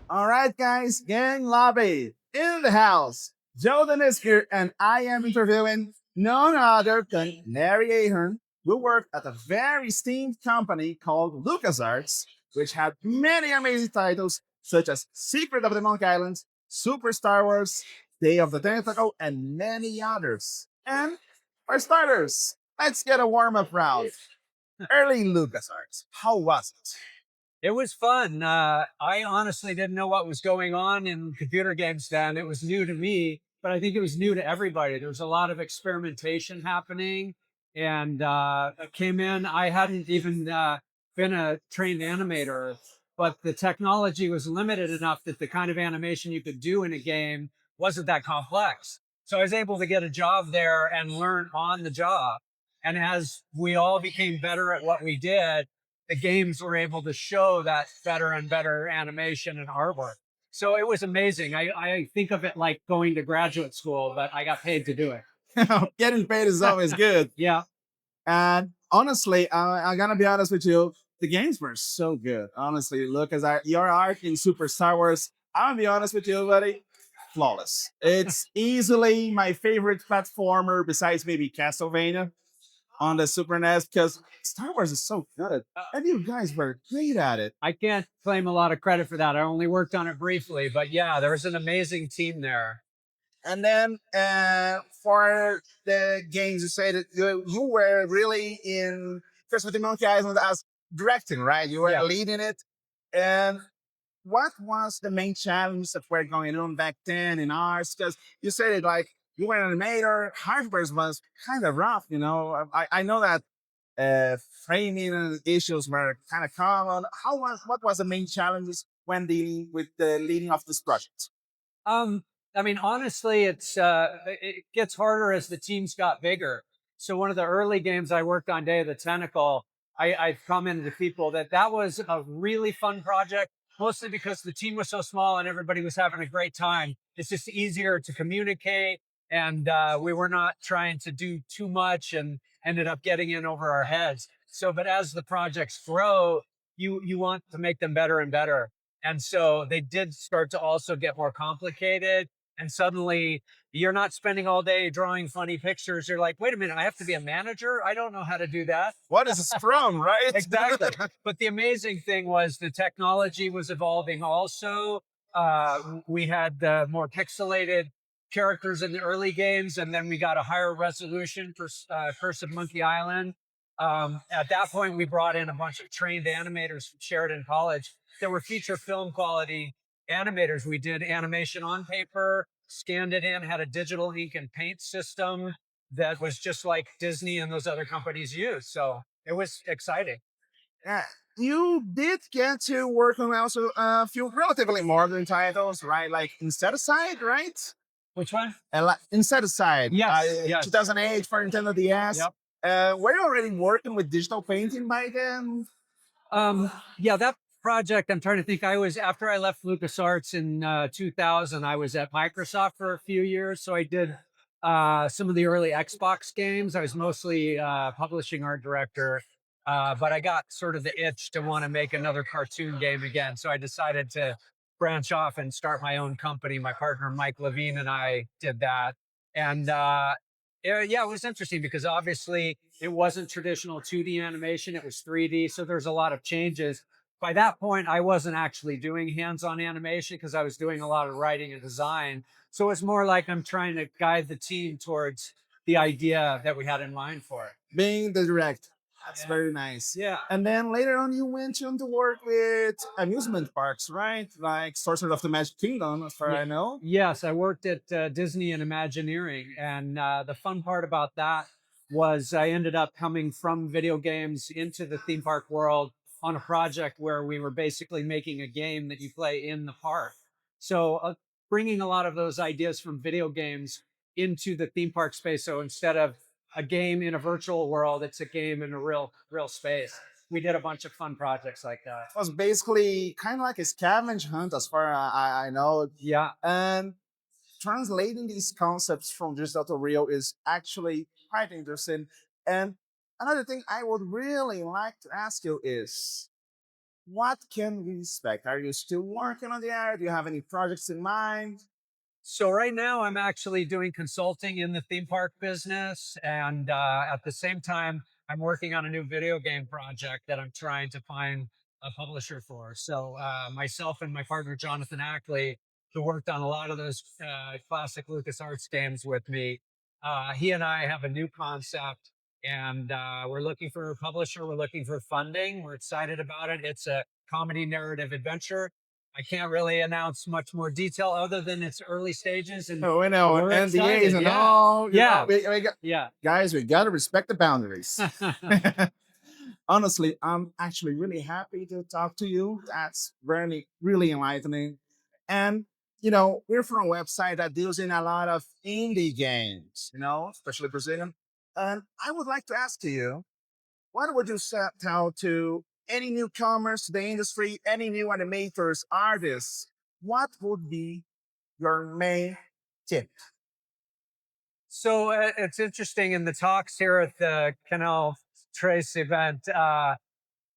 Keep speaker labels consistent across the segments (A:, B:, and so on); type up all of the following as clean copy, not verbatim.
A: All right, guys, Gamelobby in the house. Diniz here, and I am interviewing none other than Larry Ahern, who worked at a very esteemed company called LucasArts, which had many amazing titles such as Secret of the Monkey Islands, Super Star Wars, Day of the Tentacle, and many others. And for starters, let's get a warm-up round. Early LucasArts, how was it?
B: It was fun. I honestly didn't know what was going on in computer games then. It was new to me, but I think it was new to everybody. There was a lot of experimentation happening, and I came in. I hadn't even been a trained animator, but the technology was limited enough that the kind of animation you could do in a game wasn't that complex. So I was able to get a job there and learn on the job. And as we all became better at what we did, the games were able to show that better and better animation and artwork. So it was amazing. I think of it like going to graduate school, but I got paid to do it.
A: Getting paid is always good.
B: Yeah.
A: And honestly, I'm gonna be honest with you, the games were so good. Honestly, look, as your art in Super Star Wars, I'm gonna be honest with you, buddy, flawless. It's easily my favorite platformer besides maybe Castlevania on the Super NES because Star Wars is so good, and you guys were great at it.
B: I can't claim a lot of credit for that. I only worked on it briefly, but yeah, there was an amazing team there.
A: And then for the games, you say that you were really in First with the Monkey Island as directing, right? You were
B: Yeah.
A: leading it. And what was the main challenge that were going on back then in ours? Because you said it like you were an animator, hardware was kind of rough, you know. I know that framing issues were kind of common. What was the main challenges when dealing with the leading of this project?
B: Um, I mean, honestly, it gets harder as the teams got bigger. So one of the early games I worked on, Day of the Tentacle, I commented to people that was a really fun project, mostly because the team was so small and everybody was having a great time. It's just easier to communicate, and we were not trying to do too much, and ended up getting in over our heads. So, but as the projects grow, you want to make them better and better. And so they did start to also get more complicated. And suddenly you're not spending all day drawing funny pictures. You're like, wait a minute, I have to be a manager? I don't know how to do that.
A: What is this from, right?
B: Exactly. But the amazing thing was the technology was evolving also. We had more pixelated characters in the early games, and then we got a higher resolution for Curse of Monkey Island. At that point, we brought in a bunch of trained animators from Sheridan College that were feature film quality animators. We did animation on paper, scanned it in, had a digital ink and paint system that was just like Disney and those other companies use. So it was exciting.
A: Yeah, you did get to work on also a few relatively modern titles, right? Like Insecticide, right?
B: Which one?
A: Insecticide.
B: Yes.
A: 2008 for Nintendo DS.
B: Yep.
A: Were you already working with digital painting by then?
B: Yeah, that project, I'm trying to think. I was, after I left LucasArts in 2000, I was at Microsoft for a few years. So I did some of the early Xbox games. I was mostly publishing art director, but I got sort of the itch to want to make another cartoon game again. So I decided to branch off and start my own company. My partner, Mike Levine, and I did that. And yeah, it was interesting because obviously it wasn't traditional 2D animation, it was 3D. So there's a lot of changes. By that point, I wasn't actually doing hands-on animation because I was doing a lot of writing and design. So it's more like I'm trying to guide the team towards the idea that we had in mind for it.
A: Being the direct. That's
B: Yeah.
A: very nice.
B: Yeah.
A: And then later on, you went on to work with amusement parks, right? Like Sorcerer of the Magic Kingdom, as far as I know.
B: Yes, I worked at Disney and Imagineering, and the fun part about that was I ended up coming from video games into the theme park world on a project where we were basically making a game that you play in the park. So bringing a lot of those ideas from video games into the theme park space. So instead of a game in a virtual world, it's a game in a real space. We did a bunch of fun projects like that.
A: It was basically kind of like a scavenger hunt, as far as I know.
B: Yeah.
A: And translating these concepts from digital to real is actually quite interesting. And another thing I would really like to ask you is what can we expect? Are you still working on the area? Do you have any projects in mind?
B: So right now I'm actually doing consulting in the theme park business. And at the same time, I'm working on a new video game project that I'm trying to find a publisher for. So myself and my partner, Jonathan Ackley, who worked on a lot of those classic LucasArts games with me, he and I have a new concept and we're looking for a publisher. We're looking for funding. We're excited about it. It's a comedy narrative adventure. I can't really announce much more detail other than its early stages, and
A: Oh, we know
B: we're
A: NDAs
B: excited.
A: and
B: Yeah,
A: all.
B: yeah,
A: Yeah. Guys, we got to respect the boundaries. Honestly, I'm actually really happy to talk to you. That's really, really enlightening. And, we're from a website that deals in a lot of indie games, especially Brazilian. And I would like to ask you, what would you tell to any newcomers to the industry, any new animators, artists? What would be your main tip?
B: So it's interesting in the talks here at the Canal Trace event.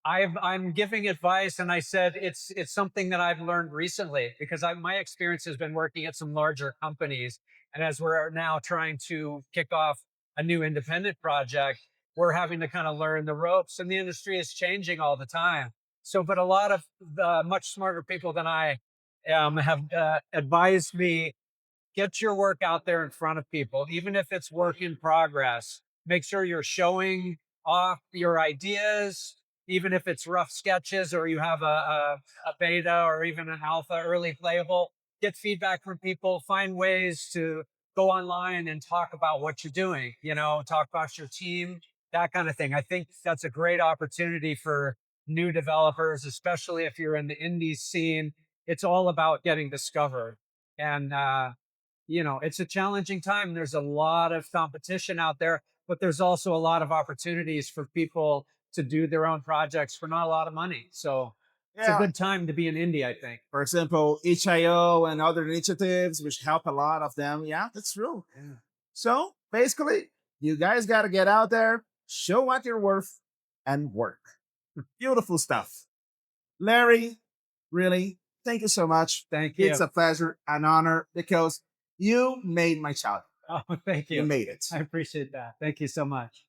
B: I'm giving advice, and I said it's something that I've learned recently because my experience has been working at some larger companies, and as we're now trying to kick off a new independent project, we're having to kind of learn the ropes, and the industry is changing all the time. So, but a lot of the much smarter people than I have advised me, get your work out there in front of people, even if it's work in progress. Make sure you're showing off your ideas, even if it's rough sketches or you have a beta or even an alpha early playable. Get feedback from people, find ways to go online and talk about what you're doing, talk about your team, that kind of thing. I think that's a great opportunity for new developers, especially if you're in the indie scene. It's all about getting discovered. And it's a challenging time. There's a lot of competition out there, but there's also a lot of opportunities for people to do their own projects for not a lot of money. So it's a
A: Yeah.
B: good time to be in indie, I think.
A: For example, itch.io and other initiatives, which help a lot of them. Yeah, that's true. Yeah. So basically, you guys got to get out there, show what you're worth, and work. Beautiful stuff. Larry, really, thank you so much.
B: Thank you.
A: It's a pleasure, an honor, because you made my childhood.
B: Oh, thank
A: You
B: you.
A: made it.
B: I appreciate that. Thank you so much.